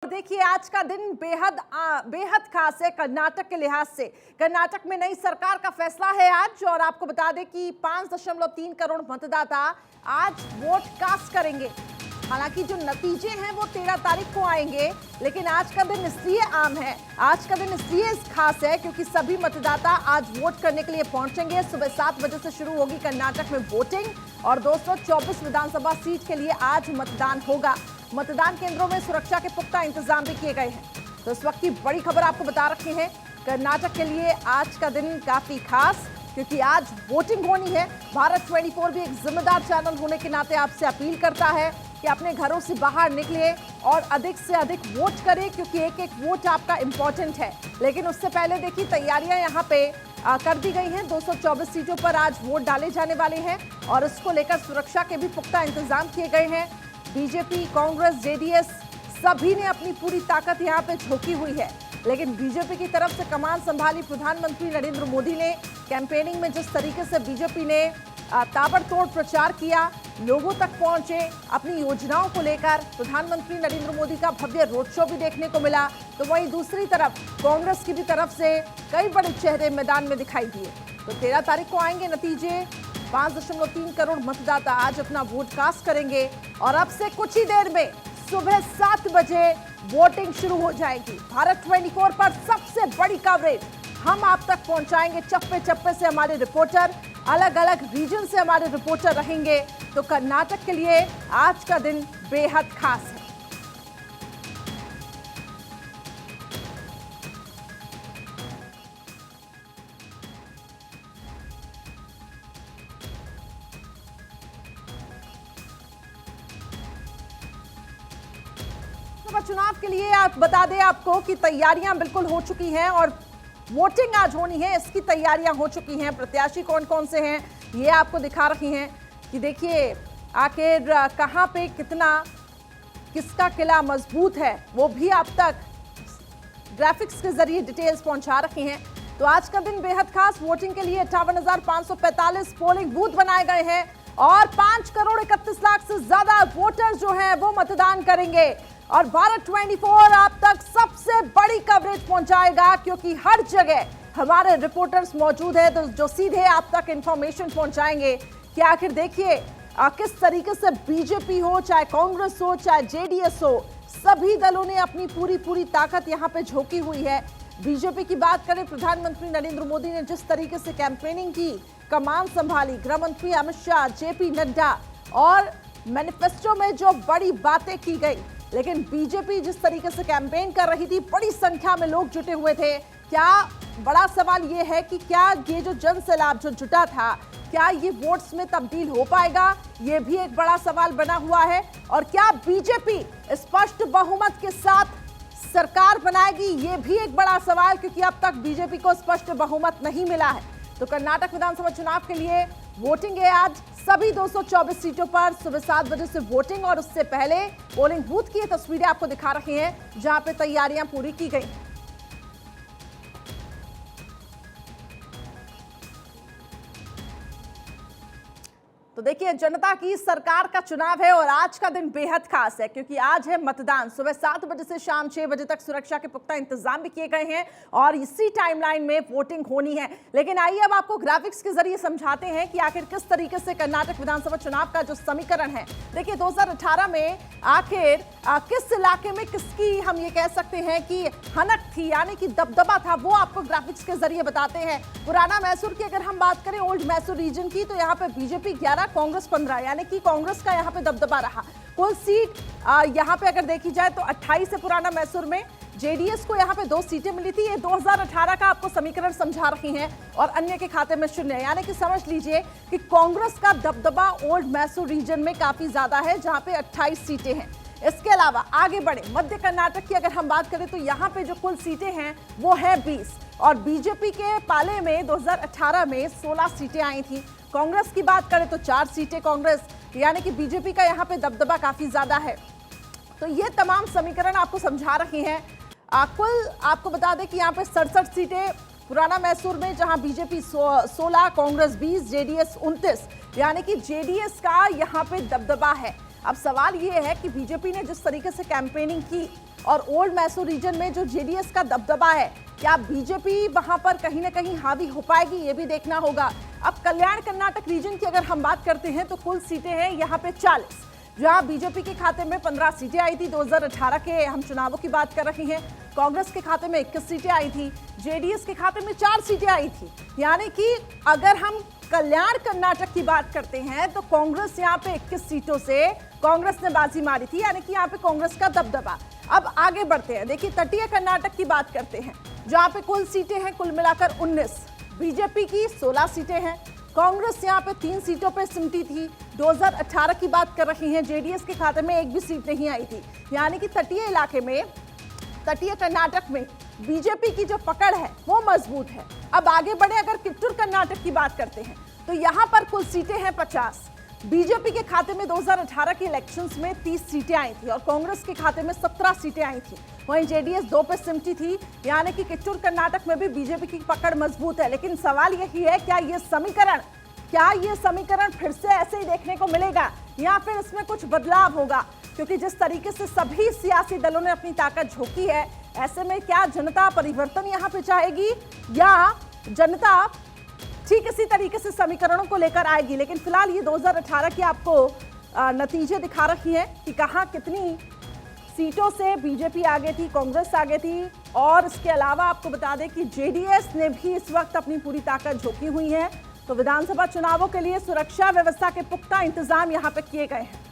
देखिए आज का दिन बेहद खास है कर्नाटक के लिहाज से। कर्नाटक में नई सरकार का फैसला है आज, और आपको बता दें कि 5.3 करोड़ मतदाता आज वोट कास्ट करेंगे। हालांकि जो नतीजे हैं वो 13 तारीख को आएंगे, लेकिन आज का दिन इसलिए आम है, आज का दिन इसलिए खास है क्योंकि सभी मतदाता आज वोट करने के लिए पहुंचेंगे। सुबह 7 बजे से शुरू होगी कर्नाटक में वोटिंग, और 224 विधानसभा सीट के लिए आज मतदान होगा। मतदान केंद्रों में सुरक्षा के पुख्ता इंतजाम भी किए गए हैं। तो इस वक्त की बड़ी खबर आपको बता रखी है, कर्नाटक के लिए आज का दिन काफी खास, क्योंकि आज वोटिंग होनी है। भारत 24 भी एक जिम्मेदार चैनल होने के नाते आपसे अपील करता है कि अपने घरों से बाहर निकले और अधिक से अधिक वोट करें, क्योंकि एक एक वोट आपका इंपॉर्टेंट है। लेकिन उससे पहले देखिए तैयारियां यहाँ पे कर दी गई हैं। 224 सीटों पर आज वोट डाले जाने वाले हैं, और इसको लेकर सुरक्षा के भी पुख्ता इंतजाम किए गए हैं। बीजेपी, कांग्रेस, जेडीएस सभी ने अपनी पूरी ताकत यहाँ पे झोंकी हुई है। लेकिन बीजेपी की तरफ से कमान संभाली प्रधानमंत्री नरेंद्र मोदी ने। कैंपेनिंग में जिस तरीके से बीजेपी ने ताबड़तोड़ प्रचार किया, लोगों तक पहुंचे अपनी योजनाओं को लेकर, प्रधानमंत्री नरेंद्र मोदी का भव्य रोड शो भी देखने को मिला। तो वहीं दूसरी तरफ कांग्रेस की भी तरफ से कई बड़े चेहरे मैदान में दिखाई दिए। तो 13 तारीख को आएंगे नतीजे। 5.3 करोड़ मतदाता आज अपना वोट कास्ट करेंगे, और अब से कुछ ही देर में सुबह 7 बजे वोटिंग शुरू हो जाएगी। भारत 24 पर सबसे बड़ी कवरेज हम आप तक पहुंचाएंगे। चप्पे चप्पे से हमारे रिपोर्टर, अलग अलग रीजन से हमारे रिपोर्टर रहेंगे। तो कर्नाटक के लिए आज का दिन बेहद खास है। चुनाव के लिए आप बता दें आपको कि तैयारियां बिल्कुल हो चुकी हैं, और वोटिंग आज होनी है, इसकी तैयारियां हो चुकी हैं। प्रत्याशी कौन कौन से हैं ये आपको दिखा रही हैं कि देखिए आखिर कहां पे कितना किसका किला मजबूत है, वो भी आप तक ग्राफिक्स के जरिए डिटेल्स पहुंचा रखी हैं। तो आज का दिन बेहद खास। वोटिंग के लिए 58,545 पोलिंग बूथ बनाए गए हैं, और 5 करोड़ 31 लाख से ज्यादा वोटर जो हैं वो मतदान करेंगे। और भारत 24 आप तक सबसे बड़ी कवरेज पहुंचाएगा, क्योंकि हर जगह हमारे रिपोर्टर्स मौजूद हैं, तो जो सीधे आप तक इंफॉर्मेशन पहुंचाएंगे कि आखिर देखिए किस तरीके से बीजेपी हो, चाहे कांग्रेस हो, चाहे जेडीएस हो, सभी दलों ने अपनी पूरी ताकत यहां पे झोंकी हुई है। बीजेपी की बात करें, प्रधानमंत्री नरेंद्र मोदी ने जिस तरीके से कैंपेनिंग की, कमान संभाली, गृह मंत्री अमित शाह, जेपी नड्डा, और मैनिफेस्टो में जो बड़ी बातें की गई। लेकिन बीजेपी जिस तरीके से कैंपेन कर रही थी, बड़ी संख्या में लोग जुटे हुए थे। क्या बड़ा सवाल ये है कि क्या ये जो जन सैलाब जो जुटा था, क्या ये वोट्स में तब्दील हो पाएगा, ये भी एक बड़ा सवाल बना हुआ है। और क्या बीजेपी स्पष्ट बहुमत के साथ सरकार बनाएगी, ये भी एक बड़ा सवाल, क्योंकि अब तक बीजेपी को स्पष्ट बहुमत नहीं मिला है। तो कर्नाटक विधानसभा चुनाव के लिए वोटिंग है आज सभी 224 सीटों पर। सुबह 7 बजे से वोटिंग, और उससे पहले पोलिंग बूथ की तस्वीरें आपको दिखा रही हैं, जहां पे तैयारियां पूरी की गई। तो देखिए जनता की सरकार का चुनाव है, और आज का दिन बेहद खास है, क्योंकि आज है मतदान। सुबह 7 बजे से शाम 6 बजे तक सुरक्षा के पुख्ता इंतजाम भी किए गए हैं, और इसी टाइमलाइन में वोटिंग होनी है। लेकिन आइए अब आपको ग्राफिक्स के जरिए समझाते हैं कि आखिर किस तरीके से कर्नाटक विधानसभा चुनाव का जो समीकरण है। देखिए 2018 में आखिर किस इलाके में किसकी हम ये कह सकते हैं कि हनक थी, यानी कि दबदबा था, वो आपको ग्राफिक्स के जरिए बताते हैं। पुराना मैसूर की अगर हम बात करें, ओल्ड मैसूर रीजन की, तो यहाँ पे बीजेपी 11, कांग्रेस 15, यानी कि कांग्रेस का यहाँ पे दबदबा रहा। कुल सीट यहाँ पे अगर देखी जाए तो 28 है पुराना मैसूर में। जेडीएस को यहाँ पे 2 सीटें मिली थी। ये 2018 का आपको समीकरण समझा रही हैं, और अन्य के खाते में 0, यानी कि समझ लीजिए कि कांग्रेस का दबदबा ओल्ड मैसूर रीजन में काफी ज्यादा है, जहां पे 28 सीटें हैं। इसके अलावा आगे बढ़े मध्य कर्नाटक की अगर हम बात करें, तो यहाँ पे जो कुल सीटें हैं वो है 20, और बीजेपी के पाले में 2018 में 16 सीटें आई थी। कांग्रेस की बात करें तो 4 सीटें कांग्रेस, यानी कि बीजेपी का यहाँ पे दबदबा काफी ज्यादा है। तो ये तमाम समीकरण आपको समझा रहे हैं। कुल आपको बता दें कि यहाँ पे 67 सीटें पुराना मैसूर में, जहां बीजेपी 16, कांग्रेस 20, जेडीएस 29, यानी कि जेडीएस का यहाँ पे दबदबा है। अब सवाल ये है कि बीजेपी ने जिस तरीके से कैंपेनिंग की, और ओल्ड मैसूर रीजन में जो जेडीएस का दबदबा है, क्या बीजेपी वहां पर कहीं ना कहीं हावी हो पाएगी, ये भी देखना होगा। अब कल्याण कर्नाटक रीजन की अगर हम बात करते हैं तो कुल सीटें हैं यहाँ पे 40, जहां बीजेपी के खाते में 15 सीटें आई थी। 2018 के हम चुनावों की बात कर रहे हैं। कांग्रेस के खाते में 21 सीटें आई थी, जेडीएस के खाते में 4 सीटें आई थी। यानी कि अगर हम कल्याण कर्नाटक की बात करते हैं तो कांग्रेस यहाँ पे 21 सीटों से कांग्रेस ने बाजी मारी थी, यानी कि यहाँ पे कांग्रेस का दबदबा। अब आगे बढ़ते हैं, देखिए तटीय कर्नाटक की बात करते हैं, जहाँ पे कुल सीटें हैं कुल मिलाकर 19, बीजेपी की 16 सीटें हैं। कांग्रेस यहाँ पे 3 सीटों पे सिमटी थी। 2018 की बात कर रही हैं, जेडीएस के खाते में एक भी सीट नहीं आई थी। यानी कि तटीय इलाके में, तटीय कर्नाटक में बीजेपी की जो पकड़ है वो मजबूत है। अब आगे बढ़े, अगर कित्तूर कर्नाटक की बात करते हैं तो यहाँ पर कुल सीटें हैं 50। बीजेपी के खाते में 2018 के इलेक्शंस में 30 सीटें आई थी और कांग्रेस के खाते में 17 सीटें आई थी। वहीं जेडीएस 2 पे सिमटी थी। यानी कि कित्तूर कर्नाटक में भी बीजेपी की पकड़ मजबूत है। लेकिन सवाल यही है, क्या ये समीकरण फिर से ऐसे ही देखने को मिलेगा या फिर इसमें कुछ बदलाव होगा? क्योंकि जिस तरीके से सभी सियासी दलों ने अपनी ताकत झोंकी है, ऐसे में क्या जनता परिवर्तन यहाँ पे चाहेगी या जनता ठीक इसी तरीके से समीकरणों को लेकर आएगी? लेकिन फिलहाल ये 2018 की आपको नतीजे दिखा रही है कि कहां कितनी सीटों से बीजेपी आगे थी, कांग्रेस आगे थी। और इसके अलावा आपको बता दें कि जेडीएस ने भी इस वक्त अपनी पूरी ताकत झोंकी हुई है। तो विधानसभा चुनावों के लिए सुरक्षा व्यवस्था के पुख्ता इंतजाम यहां पे किए गए हैं।